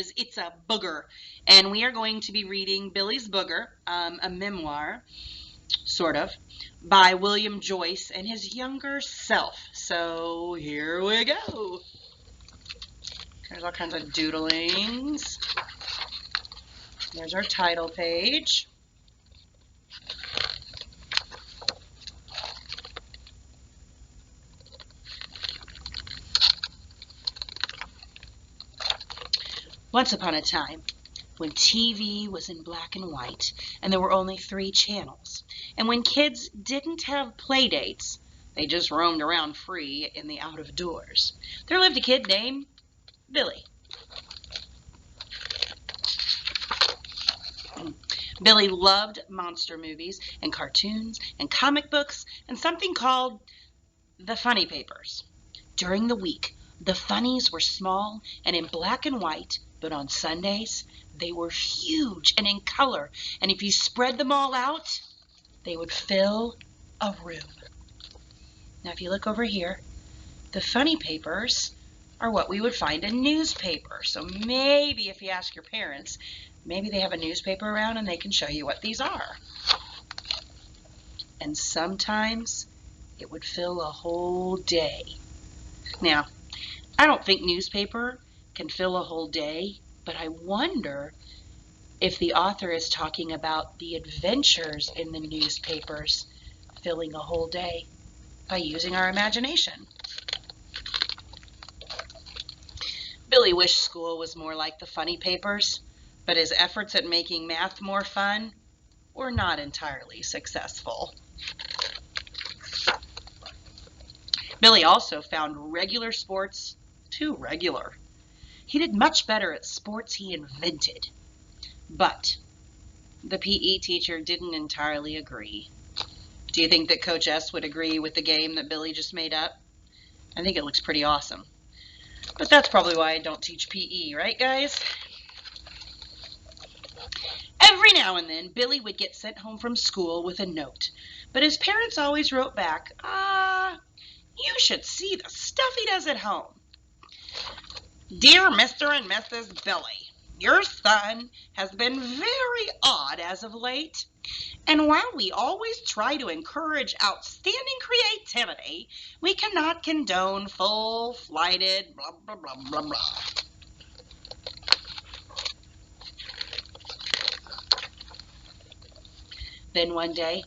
is It's a Booger, and we are going to be reading Billy's Booger, a memoir, sort of, by William Joyce and his younger self. So here we go. There's all kinds of doodlings. There's our title page. Once upon a time, when TV was in black and white, and there were only 3 channels, and when kids didn't have play dates, they just roamed around free in the out of doors, there lived a kid named Billy. Billy loved monster movies and cartoons and comic books and something called the funny papers. During the week, the funnies were small and in black and white, but on Sundays, they were huge and in color, and if you spread them all out, they would fill a room. Now, if you look over here, the funny papers are what we would find in newspapers. So maybe if you ask your parents, maybe they have a newspaper around and they can show you what these are. And sometimes it would fill a whole day. Now, I don't think newspaper can fill a whole day, but I wonder if the author is talking about the adventures in the newspapers filling a whole day by using our imagination. Billy wished school was more like the funny papers, but his efforts at making math more fun were not entirely successful. Billy also found regular sports too regular. He did much better at sports he invented, but the PE teacher didn't entirely agree. Do you think that Coach S would agree with the game that Billy just made up? I think it looks pretty awesome. But that's probably why I don't teach PE, right, guys? Every now and then, Billy would get sent home from school with a note, but his parents always wrote back, you should see the stuff he does at home. Dear Mr. and Mrs. Billy, your son has been very odd as of late, and while we always try to encourage outstanding creativity, we cannot condone full-flighted blah, blah, blah, blah, blah. Then one day,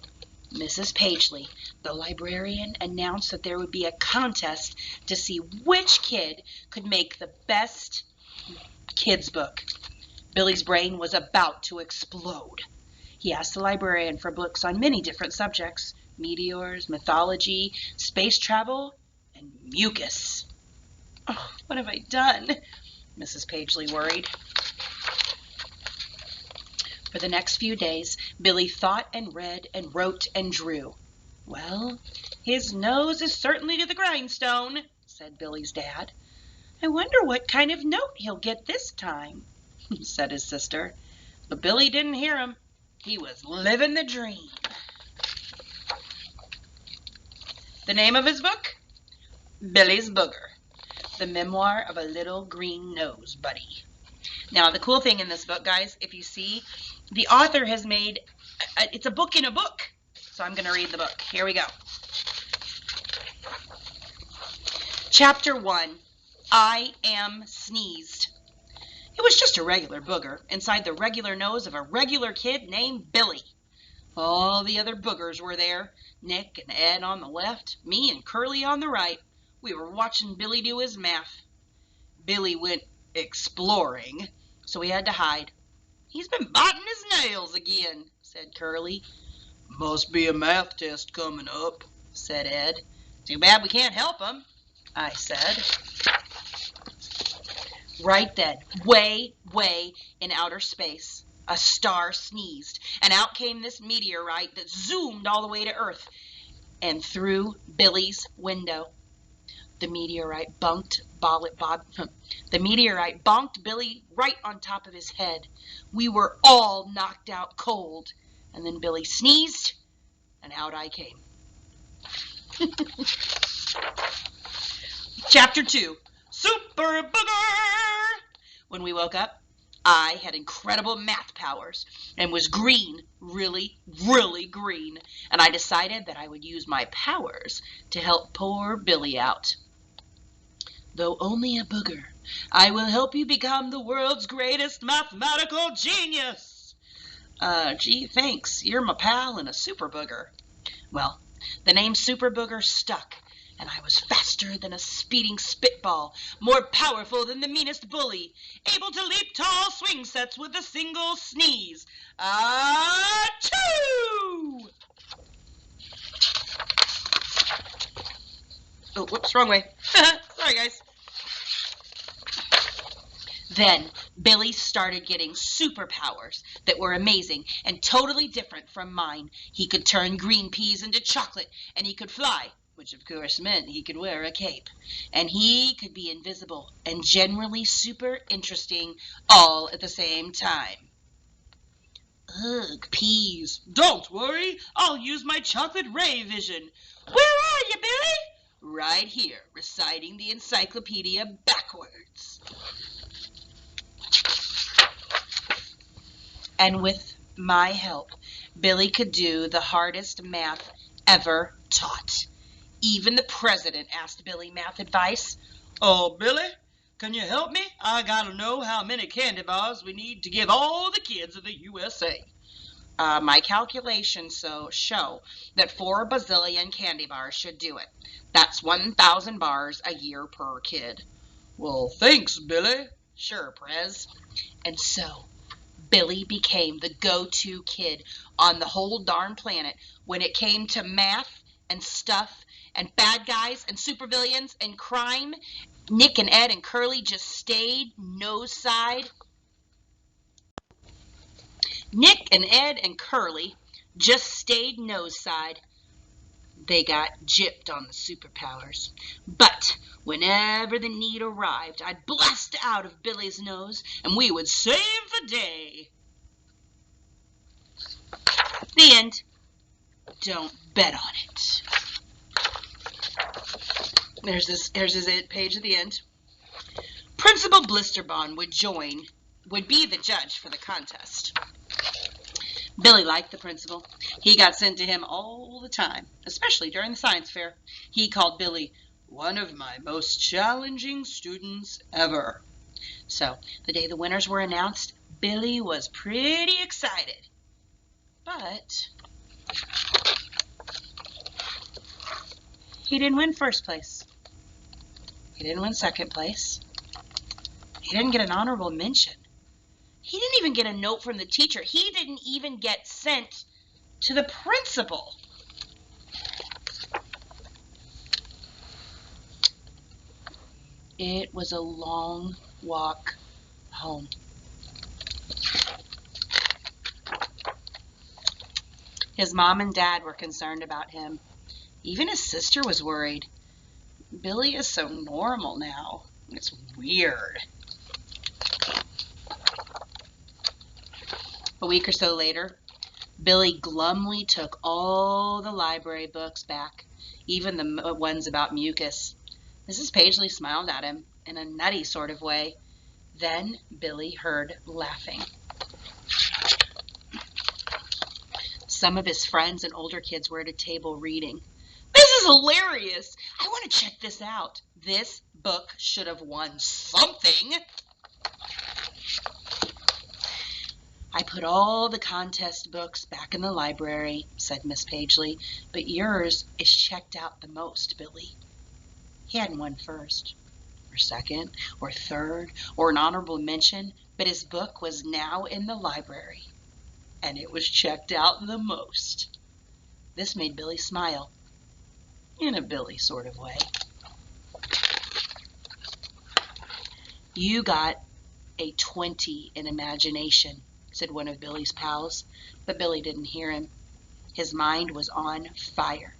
Mrs. Pagely, the librarian, announced that there would be a contest to see which kid could make the best kids' book. Billy's brain was about to explode. He asked the librarian for books on many different subjects: meteors, mythology, space travel, and mucus. Oh, what have I done? Mrs. Pagely worried. For the next few days, Billy thought and read and wrote and drew. Well, his nose is certainly to the grindstone, said Billy's dad. I wonder what kind of note he'll get this time, said his sister. But Billy didn't hear him. He was living the dream. The name of his book? Billy's Booger, the memoir of a little green-nosed buddy. Now, the cool thing in this book, guys, if you see, the author has made, it's a book in a book. So I'm going to read the book. Here we go. Chapter 1, I Am Sneezed. It was just a regular booger inside the regular nose of a regular kid named Billy. All the other boogers were there, Nick and Ed on the left, me and Curly on the right. We were watching Billy do his math. Billy went exploring, so he had to hide. He's been biting his nails again, said Curly. Must be a math test coming up, said Ed. Too bad we can't help him, I said. Right then, way, way in outer space, a star sneezed, and out came this meteorite that zoomed all the way to Earth and through Billy's window. The meteorite bonked Billy right on top of his head. We were all knocked out cold, and then Billy sneezed, and out I came. Chapter 2, Super Booger! When we woke up, I had incredible math powers and was green, really, really green, and I decided that I would use my powers to help poor Billy out. Though only a booger, I will help you become the world's greatest mathematical genius. Gee, thanks. You're my pal and a super booger. Well, the name Super Booger stuck, and I was faster than a speeding spitball, more powerful than the meanest bully, able to leap tall swing sets with a single sneeze. Achoo! Oh, whoops, wrong way. Sorry, guys. Then Billy started getting superpowers that were amazing and totally different from mine. He could turn green peas into chocolate, and he could fly, which of course meant he could wear a cape. And he could be invisible and generally super interesting all at the same time. Ugh, peas. Don't worry, I'll use my chocolate ray vision. Where are you, Billy? Right here, reciting the encyclopedia backwards. And with my help, Billy could do the hardest math ever taught. Even the president asked Billy math advice. Oh, Billy, can you help me? I gotta know how many candy bars we need to give all the kids of the USA. My calculations show that 4 bazillion candy bars should do it. That's 1,000 bars a year per kid. Well, thanks, Billy. Sure, Prez. And so Billy became the go-to kid on the whole darn planet when it came to math and stuff and bad guys and supervillains and crime. Nick and Ed and Curly just stayed nose side. Nick and Ed and Curly just stayed nose side. They got gypped on the superpowers. But whenever the need arrived, I'd blast out of Billy's nose and we would save the day. The end. Don't bet on it. Here's his page at the end. Principal Blisterbond would be the judge for the contest. Billy liked the principal. He got sent to him all the time, especially during the science fair. He called Billy one of my most challenging students ever. So, the day the winners were announced, Billy was pretty excited. But he didn't win first place. He didn't win second place. He didn't get an honorable mention. He didn't even get a note from the teacher. He didn't even get sent to the principal. It was a long walk home. His mom and dad were concerned about him. Even his sister was worried. Billy is so normal now. It's weird. A week or so later, Billy glumly took all the library books back, even the ones about mucus. Mrs. Pagely smiled at him in a nutty sort of way. Then Billy heard laughing. Some of his friends and older kids were at a table reading. This is hilarious! I want to check this out. This book should have won something. I put all the contest books back in the library, said Miss Pagely, but yours is checked out the most, Billy. He hadn't won first, or second, or third, or an honorable mention, but his book was now in the library, and it was checked out the most. This made Billy smile, in a Billy sort of way. You got a 20 in imagination, said one of Billy's pals, but Billy didn't hear him. His mind was on fire.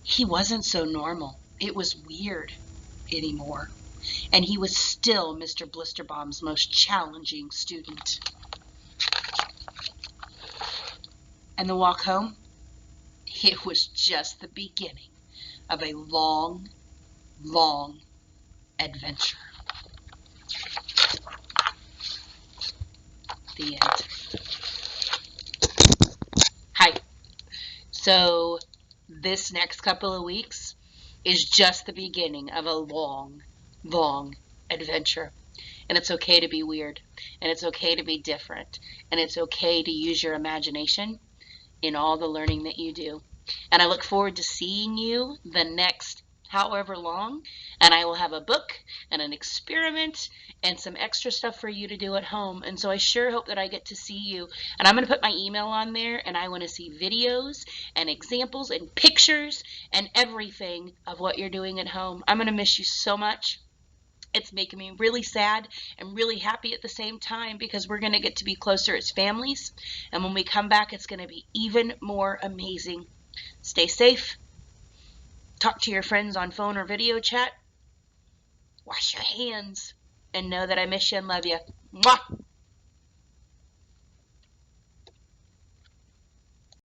He wasn't so normal. It was weird anymore. And he was still Mr. Blisterbomb's most challenging student. And the walk home? It was just the beginning of a long, long adventure. The end. Hi. So this next couple of weeks is just the beginning of a long, long adventure. And it's okay to be weird. And it's okay to be different. And it's okay to use your imagination in all the learning that you do. And I look forward to seeing you the next however long. And I will have a book and an experiment and some extra stuff for you to do at home. And so I sure hope that I get to see you. And I'm going to put my email on there, and I want to see videos and examples and pictures and everything of what you're doing at home. I'm going to miss you so much. It's making me really sad and really happy at the same time, because we're going to get to be closer as families. And when we come back, it's going to be even more amazing. Stay safe. Talk to your friends on phone or video chat. Wash your hands. And know that I miss you and love you. Mwah!